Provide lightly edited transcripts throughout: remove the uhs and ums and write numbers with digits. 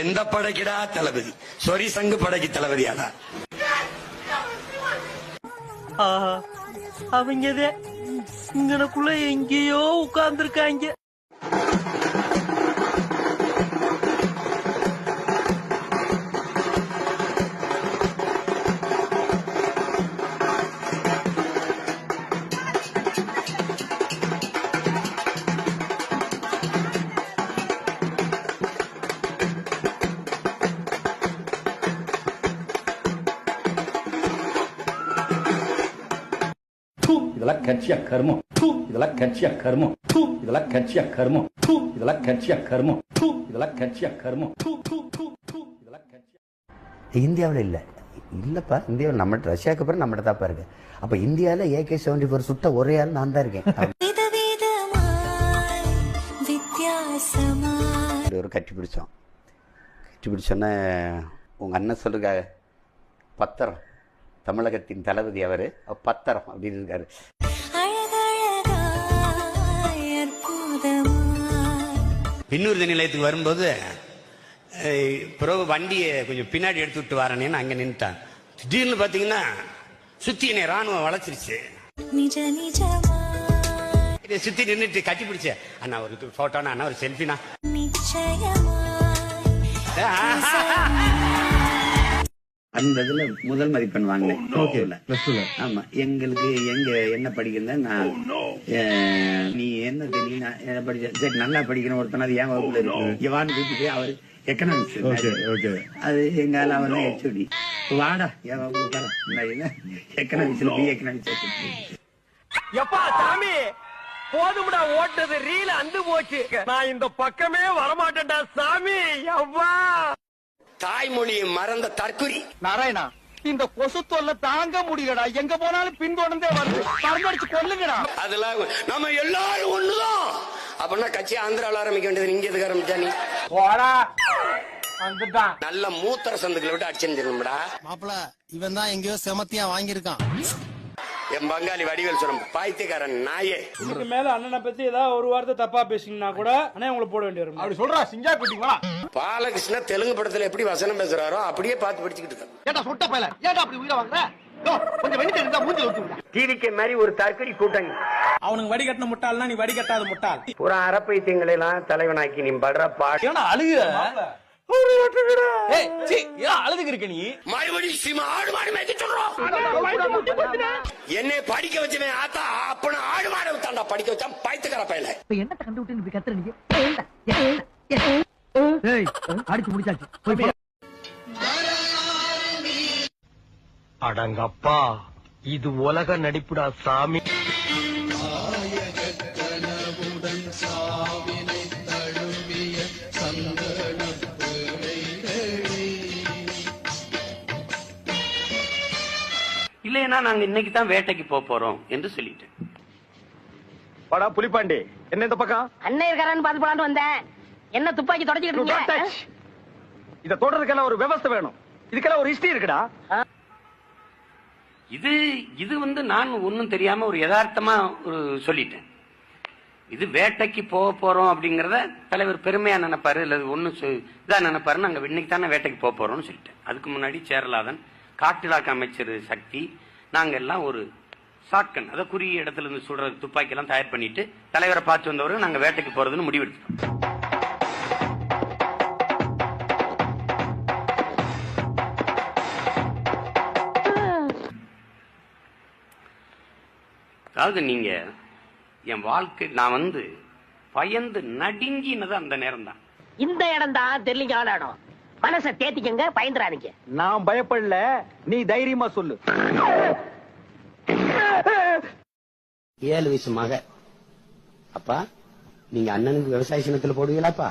எந்த படைக்கிடா தளபதி? சொரி சங்கு படைக்கு தளபதியாடா? அவங்க இங்கனக்குள்ள எங்கேயோ உட்கார்ந்துருக்காங்க. இதெல்லாம் கட்சியா கர்மம், இதெல்லாம் கட்சியா கர்மம், இதெல்லாம் கட்சியா கர்மம், இதெல்லாம் கட்சியா கர்மம், இதெல்லாம் கட்சியா கர்மம், இதெல்லாம் கட்சியா. இந்தியாவில் இல்லப்பா, இந்தியாவில் நம்ம ரஷ்யாவுக்கு அப்புறம் நம்மகிட்ட தாப்பா இருக்கு. அப்ப இந்தியாவில் AK-74 சுட்ட ஒரே ஆள் நான் தான் இருக்கேன். ஒரு கட்டி பிடிச்சோன்னே உங்க அண்ணன் சொல்லுங்க, பத்திரம் தமிழகத்தின் தளபதி அவரு, பத்திரம் அப்படின்னு இருக்காரு. பின்னூர்தி நிலையத்துக்கு வரும்போது பிறகு வண்டியை கொஞ்சம் பின்னாடி எடுத்து விட்டு வரேன்னு அங்க நின்றுட்டான். திடீர்னு பாத்தீங்கன்னா சுத்தி என்னை ராணுவம் வளைச்சிருச்சு. சுத்தி நின்றுட்டு கட்டி பிடிச்ச, அண்ணா ஒரு போட்டோனா, அண்ணா ஒரு செல்ஃபினா. அந்த இதுல முதல் மதிப்பெண் வாங்கினேன். ஆமா, எங்களுக்கு என்ன படிக்கிறேன் நான், நீ என்ன என்ன படிச்ச, சரி நல்லா படிக்கணும் ஒருத்தன, அது ஏன் வகுப்புல இருக்கு வான்னு கூட்டிட்டு அவரு எக்கனாமிக்ஸ், அது எங்கால அவன் HOD, வாடா என் வகுப்பு எக்கனாமிக்ஸ்ல BA எக்கனாமிக்ஸ். எப்பா சாமி போதும்டா, ஓட்டது ரீல அந்து போச்சு, நான் இந்த பக்கமே வரமாட்டேன்டா சாமி. எவ்வா தாய்மொழியை மறந்த தற்குறி நாராயணா, இந்த கொசு தொல்லை தாங்க முடியலடா, எங்க போனாலும் பின்தொடர்ந்தே வருது, மறந்தடிச்சு கொல்லுங்கடா. அதெல்லாம் நம்ம எல்லாரும் ஒண்ணுதான். அப்படின்னா கட்சி ஆந்திராவில் ஆரம்பிக்க வேண்டியது, இங்க எதுக்கு ஆரம்பிச்சா நீ? நல்ல மூத்திர சந்துக்களை விட்டு அடிச்சிருந்தா மாப்பிள. இவன் தான் எங்கேயோ செமத்தியா வாங்கியிருக்கான். என் பங்காளி வடிவேல் சொன்ன பாய்த்தியக்காரன் நாயே. இதுக்கு மேல அண்ணனை பத்தி ஏதாவது ஒரு வார்த்தை தப்பா பேசிங்கன்னா கூட அண்ணே உங்களை போட வேண்டி வரும். அப்படி சொல்றா சிங்கா குட்டிங்களா? பாலகிருஷ்ண தெலுங்கு படத்துல எப்படி வசனம் பேசுறாரோ அப்படியே பார்த்து படிச்சுக்கிட்டு இருக்காங்க. ஏடா சொட்ட பையல, ஏடா அப்படி உயிரை வாங்குற? கொஞ்சம் வெயிட் இருந்தா மூஞ்சில ஊத்துங்க. டிவிக்கு மாதிரி ஒரு தற்கொலை கூட்டங்க. அவனுக்கு வடிகட்டின முட்டாள்னா நீ வடிகட்டாத முட்டாள். பூரா அறப்பைத்தியங்களை எல்லாம் தலைவனாக்கி நீ படுற பாடு. ஏன்னா அழுகு அழுதுக்கு இருக்க நீ மறுபடியும் ஆடு மாடு மேய்க்க சொல்றோம். என்னை படிக்க வச்சுவேன் ஆத்தா, அப்ப ஆடு மாடு தாண்டா படிக்க வச்சான் பாய்த்துக்கார பையல. என்ன கண்டு விட்டு இப்படி கத்துறீங்க? அடிச்சு முடிச்சாச்சு. அடங்கப்பா, இது உலக நடிப்புடா சாமி. இல்லையா நாங்க இன்னைக்கு தான் வேட்டைக்கு போறோம் என்று சொல்லிட்டேன். படா புலிப்பாண்டி, என்ன இந்த பக்கம் அண்ணன் இருக்காரான்னு பாத்து போலான்னு வந்தேன். என்ன துப்பாக்கி தொடச்சிக்கிட்டு இத தொடறதுக்கெல்லாம் ஒரு விவசாய வேணும், இதுக்கெல்லாம் ஒரு ஹிஸ்டரி இருக்குடா. இது நான் ஒன்னும் தெரியாம ஒரு யதார்த்தமா சொல்லிட்டேன். இது வேட்டைக்கு போறோம் அப்படிங்கறத தலைவர் பெருமையா நினைப்பாரு, இல்ல ஒண்ணு இதா நினைப்பாரு. நாங்க இன்னைக்கு தானே வேட்டைக்கு போறோம்னு சொல்லிட்டேன். அதுக்கு முன்னாடி சேரலாதன், காட்டிலாக்க அமைச்சர் சக்தி, நாங்க எல்லாம் ஒரு ஷாட்கன், அதாவது குறுகிய இடத்துல இருந்து சுடுற துப்பாக்கி எல்லாம் தயார் பண்ணிட்டு தலைவரை பார்த்து வந்தவர்கள் நாங்க வேட்டைக்கு போறதுன்னு முடிவெடுத்தோம். அதாவது நீங்க என் வாழ்க்கை நான் பயந்து நடுங்கினது அந்த நேரம் தான். இந்த இடம் தான் தெரியலீங்க இடம். மனசை தேத்திக்கங்க, பயந்துறாதீங்க. நான் பயப்படல, நீ தைரியமா சொல்லு. 7 வயசு மக, அப்பா நீங்க அண்ணனுக்கு விவசாய சின்னத்துல போடுவீங்களாப்பா?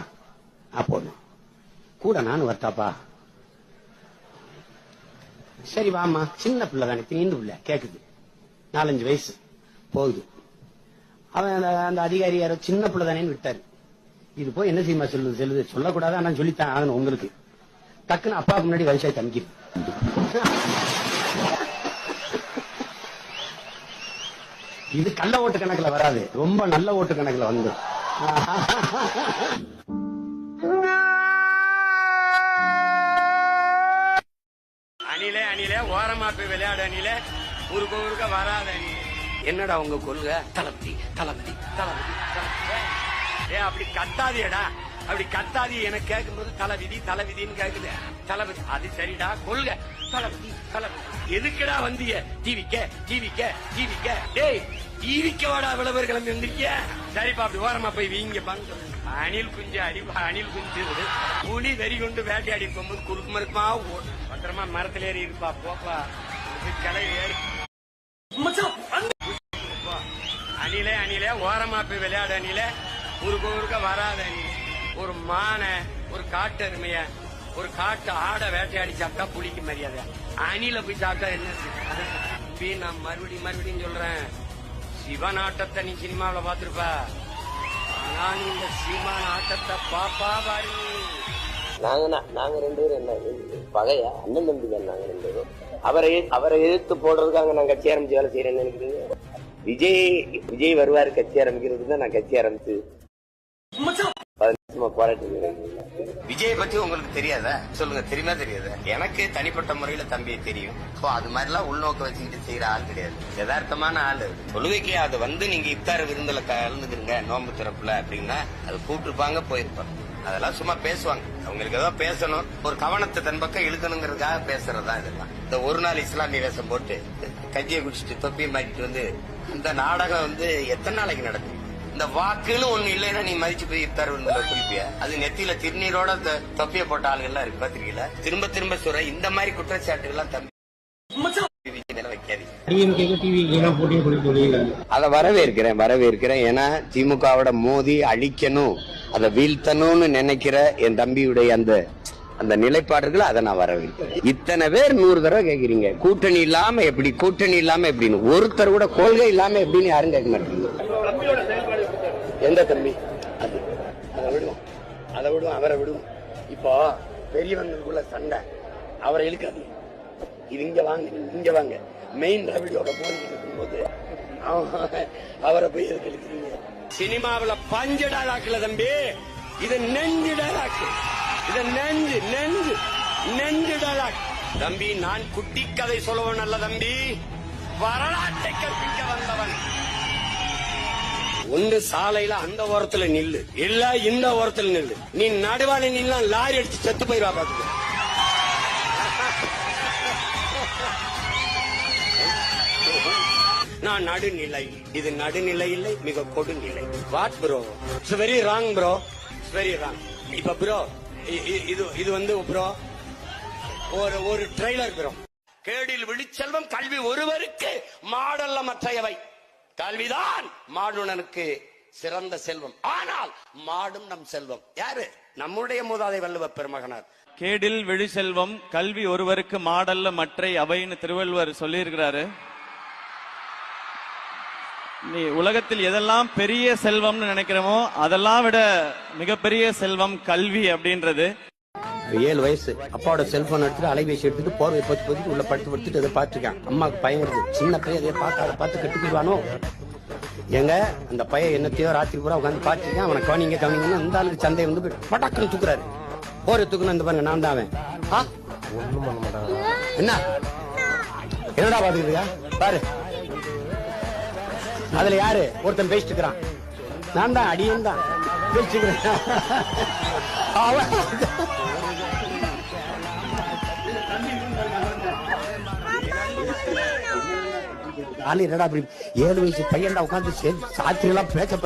போடணும் கூட நானும் வரட்டாப்பா? சரி வாமா, சின்ன பிள்ளை தானே, தீண்டு பிள்ளை கேக்குது, 4-5 வயசு போகுது. அவன் அந்த அதிகாரி யாரோ சின்ன பிள்ளை தானேன்னு விட்டாரு. இது போய் என்ன செய்யுமா சொல்லுது சொல்லக்கூடாது, ஆனா சொல்லித்தான் ஆகணும் உங்களுக்கு. டக்குன்னு அப்பாவுக்கு முன்னாடி விவசாயத்தை அமைக்கிது. இது கள்ள ஓட்டு கணக்குல வராது, ரொம்ப நல்ல ஓட்டு கணக்குல வந்து அணில ஓரமா போய் விளையாடு அணில ஊருக்க வராத அணி. என்னடா உங்க கொள்கை? தளபதி தளபதி தளபதி தளபதி. அப்படி கத்தாதியடா, அப்படி கத்தாதி. எனக்கு கேட்கும்போது தலைவிதி தலைவிதின்னு கேக்குது. தளபதி அது சரிடா, கொள்கை தளபதி தளபதி. எதுக்குடா வந்திய டிவிக்க டிவிக்க டிவிக்க? டேய் டிவிக்க வாடா, விளம்பரம் கிளம்பி வந்திருக்கிய. சரிப்பா, அப்படி ஓரமா போய் வீங்க பாங்க. அணில் குஞ்சு அடிப்பா, அணில் குஞ்சு புலி வெறி கொண்டு வேட்டையாடி போகும்போது குறுக்கு மறுக்குமா பத்திரமா மரத்துல ஏறி இருப்பா. போப்பா கிளை ஏறி அணிலே அணிலே ஓரமா போய் விளையாடு அணில ஊருக்க வராத அணி. ஒரு மானை, ஒரு காட்டு அருமைய, ஒரு காட்டு ஆடை வேட்டையாடி சாப்பிட்டா புலிக்கு மரியாதை. அணில போய் சாப்பிட்டா என்ன? நான் மறுபடியும் சொல்றேன், சிவன் ஆட்டத்தை நீ சினிமாவில பாத்துருப்ப. ஆனா நீ இந்த சிவன் ஆட்டத்தை பாப்பா பாரு. நாங்க 2 பேரும் என்ன பகையா? அண்ணன் தம்பி தான் நாங்க 2 பேரும். அவரை எதிர்த்து போடுறதுக்காக நான் கட்சி ஆரம்பிச்சு வேலை செய்யறேன்னு நினைக்கிறீங்க? விஜய் வருவாரு கட்சி ஆரம்பிக்கிறதுக்கு தான் நான் கட்சி ஆரம்பிச்சு 10 வருஷமா போராட்டம். விஜய் பத்தி உங்களுக்கு தெரியாதா? சொல்லுங்க, தெரியுமா தெரியாதா? எனக்கு தனிப்பட்ட முறையில தம்பியை தெரியும். அது மாதிரிலாம் உள்நோக்க வச்சுக்கிட்டு செய்யற ஆள் கிடையாது. யதார்த்தமான ஆளு. தொழுகைக்கு அது வந்து நீங்க இஃப்தார் விருந்துல கலந்துக்கிறீங்க நோம்பு திறப்புல அப்படின்னா அது கூப்பிட்டுருப்பாங்க, போயிருப்பாங்க. அதெல்லாம் சும்மா பேசுவாங்க. அவங்களுக்கு ஏதோ பேசணும், ஒரு கவனத்தை தன் பக்கம் இழுக்கணுங்கிறதுக்காக பேசுறதுதான் இதெல்லாம். இந்த ஒரு நாள் இஸ்லாமிய வேஷம் போட்டு கஞ்சியை குடிச்சிட்டு தொப்பியை மாட்டிட்டு வந்து இந்த நாடகம் வந்து எத்தனை நாளைக்கு நடக்கும்? இந்த வாக்குன்னு ஒண்ணு இல்லைன்னா நீ மதிச்சு போய் இஃப்தார் விருந்துல குளிப்பிய. அது நெத்தியில திருநீரோட தொப்பிய போட்ட ஆளுகள்லாம் இருக்கு, பாத்திருக்கீங்களா? திரும்ப சொல்ற இந்த மாதிரி குற்றச்சாட்டுகள்லாம் தம்பி அத வரவேற்கிறேன். ஏன்னா திமுகவோட மோதி அழிக்கணும், அதை வீழ்த்தணும்னு நினைக்கிற என் தம்பியுடைய அந்த நிலைப்பாடுகளை அதை நான் வரவேற்கிறேன். இத்தனை பேர் 100 தடவை கேட்கிறீங்க கூட்டணி இல்லாம எப்படின்னு. ஒருத்தர் கூட கொள்கை இல்லாம எப்படின்னு யாரும் கேட்க மாட்டீங்க. எந்த தம்பி? அதை விடுவோம் அவரை விடுவோம். இப்போ பெரியவங்களுக்குள்ள சண்டை, அவரை இழுக்காது. இது இங்க வாங்க மெயின் ரவிடியோட போய்கிட்டு இருக்கும்போது அவரை போய் எதுக்கு இழுக்கிறீங்க? சினிமாவில பஞ்சு டாலாக்குல தம்பி, இது நெஞ்சு டாலாக்கு. இது நெஞ்சு டாலாக் தம்பி. நான் குட்டி கதை சொல்லுவன் அல்ல தம்பி, வரலாற்றை கற்பிக்க வந்தவன். ஒன்று சாலையில அந்த ஓரத்துல நில்லு, இல்ல இந்த ஓரத்துல நில்லு. நீ நடுவான நின்னா லாரி அடிச்சு செத்து போயிருவா பாத்துக்க. நான் நடுநிலை, இது நடுநிலை இல்லை, மிக கொடுநிலை. What bro? It's very wrong bro, it's very wrong. இப்ப ப்ரோ இது வந்து ப்ரோ ஒரு ட்ரெய்லர் ப்ரோ. கேடில் விழிச்செல்வம் கல்வி ஒருவருக்கு மாடல்ல மற்றையவை. கல்விதான் மாடுனனுக்கு சிறந்த செல்வம். ஆனால் மாடும் நம் செல்வம். யாரு? நம்முடைய மூதாதை வள்ளுவ பெருமகனார். கேடில் விழிச்செல்வம் கல்வி ஒருவருக்கு மாடல்ல மற்றை அவைன்னு திருவள்ளுவர் சொல்லியிருக்கிறாரு. நீ உலகத்தில் எதெல்லாம் பெரிய செல்வம்னு நினைக்கிறோமோ அதெல்லாம் விட மிகப்பெரிய செல்வம் கல்வி அப்படின்றது. 7 வயசு அப்பாவோட செல்போன் எடுத்துட்டு அலைபேசி எடுத்துட்டு போர்வை போட்டு உள்ள படுத்துட்டு அதை பார்த்துருக்கேன். அம்மாவுக்கு பையன் இருக்கு, சின்ன பையன் அதை பார்த்து கட்டுக்குவானோ. எங்க அந்த பையன் என்னத்தையோ ராத்திரி பூரா உட்காந்து பார்த்துருக்கேன். அவனை கவனிங்கன்னு அந்த ஆளுக்கு சந்தை வந்து பட்டாக்குன்னு தூக்குறாரு. போரை தூக்குன்னு இந்த பாருங்க, நான் தான் அவன். என்னடா பாத்துக்கிறியா பாரு. அதுல யாரு ஒருத்தன் பேசிட்டு இருக்கிறான், நான் தான் அடியன் தான் பேசிட்டு இருக்கிறேன். என்னடா அப்படி 7 வயசு பையன்டா உட்காந்து சாத்திரி எல்லாம் பேச.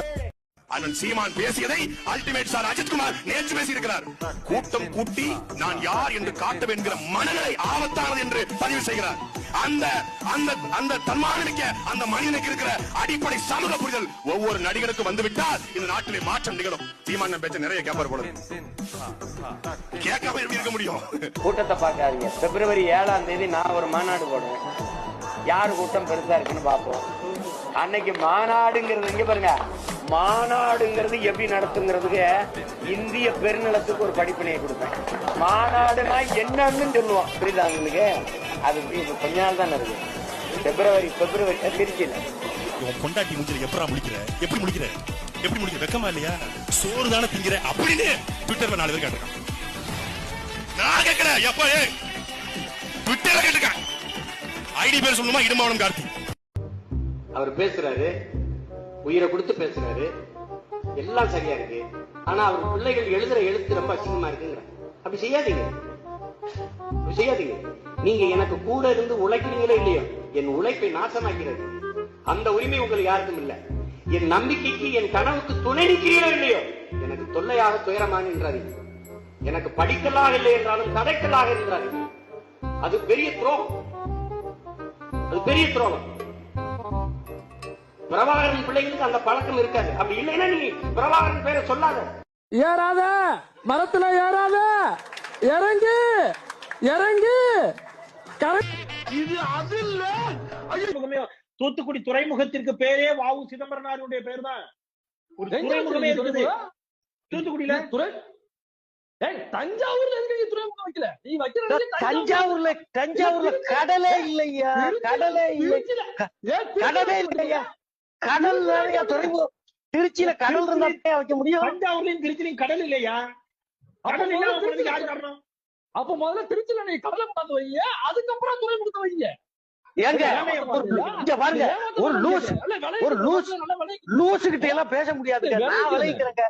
அண்ணன் சீமான் பேசியதை அல்டிமேட் சார் அஜித்குமார் நேற்று பேசியிருக்கிறார். கூட்டம் கூட்டி நான் யார் என்று காட்ட வேண்டிய மனநிலை ஆபத்தானது என்று பதிவு செய்கிறார். அந்த தன்மானமிக்க அந்த மனிதனுக்கு இருக்கிற அடிப்படை சமூக புரிதல் ஒவ்வொரு நடிகருக்கும் வந்துவிட்டால் இந்த நாட்டிலே மாற்றம் நிகழும். சீமான் பேச்ச நிறைய கேப்பார் போல, கேட்காம எப்படி இருக்க முடியும்? கூட்டத்தை பார்க்காதீங்க. பிப்ரவரி 7ஆம் தேதி நான் ஒரு மாநாடு போடுவேன். யாரு கூட்டம் பெருசா இருக்குன்னு பாப்போம். அன்னைக்கு மாநாடுங்கிறது இங்க பாருங்க, மாநாடுங்கிறது எப்படி நடத்துங்கிறதுக்கு இந்திய பெருநிலத்துக்கு ஒரு படிப்பினையை கொடுப்பேன். மாநாடுனா என்னன்னு சொல்லுவோம், புரியுதா உங்களுக்கு? அது கொஞ்ச நாள் தான் இருக்கு. பிப்ரவரி திருச்சியில கொண்டாட்டி முடிஞ்சது எப்படி முடிக்கிற வெக்கமா இல்லையா? சோறு தானே திங்கிற அப்படின்னு ட்விட்டர்ல 4 பேர் கேட்டிருக்கான். நான் கேட்கிறேன், எப்ப ட்விட்டர் டீடைலா கேட்டுக்க. ஐடி பேர் சொல்லுமா இடுமாவனம் கார்த்தி. அவர் பேசுறாரு, உயிரை கொடுத்து பேசுறாரு, எல்லாம் சரியா இருக்கு. ஆனா அவர் பிள்ளைகள் எழுதுற எழுத்து ரொம்ப அசிங்கமா இருக்குங்கிற. அப்படி செய்யாதீங்க, அப்படி செய்யாதீங்க. நீங்க எனக்கு கூட இருந்து உழைக்கிறீங்களோ இல்லையோ, என் உழைப்பை நாசமாக்கிறது அந்த உரிமை உங்களுக்கு யாருக்கும் இல்ல. என் நம்பிக்கைக்கு, என் கனவுக்கு துணை நிற்கிறீர்களோ இல்லையோ, எனக்கு தொல்லையாக துயரமாக நின்றாதீங்க. எனக்கு படிக்கலாக இல்லை என்றாலும் கடைக்கலாக நின்றாதீங்க. அது பெரிய துரோகம், அது பெரிய துரோகம். பிரபாகரன் பிள்ளைங்களுக்கு அந்த பழக்கம் இருக்காது. அப்படி இல்லைன்னா நீ பிரபாகரன் பேரை சொல்லாத. ஏறாத மரத்துல ஏறாத, இறங்கு இறங்கு. இது அது இல்ல. தூத்துக்குடி துறைமுகத்திற்கு பேரே வாவு சிதம்பரனாருடைய பேர் தான். ஒரு துறைமுகமே இருக்குது தூத்துக்குடியில. தஞ்சாவூர்ல எதுக்கு துறைமுகம் வைக்கல? நீ வைக்கிற தஞ்சாவூர்ல கடலே இல்லையா? கடலே இல்லை, கடலே இல்லையா? கடல் துறைமுகம் திருச்சியில கடல் இருந்தா வைக்க முடியும். தஞ்சாவூர்லயும் திருச்சியிலும் கடல் இல்லையா? கடல் இல்ல யாரு காரணம்? அப்ப முதல்ல திருச்சியில நீ கடலை கொண்டாந்து வைங்க, அதுக்கப்புறம் துறைமுகத்தை வைங்க. ஏங்க இங்க பாருங்க, ஒரு லூஸ் கிட்ட எல்லாம் பேச முடியாதுங்க. நான் விளைவிக்கிறேங்க.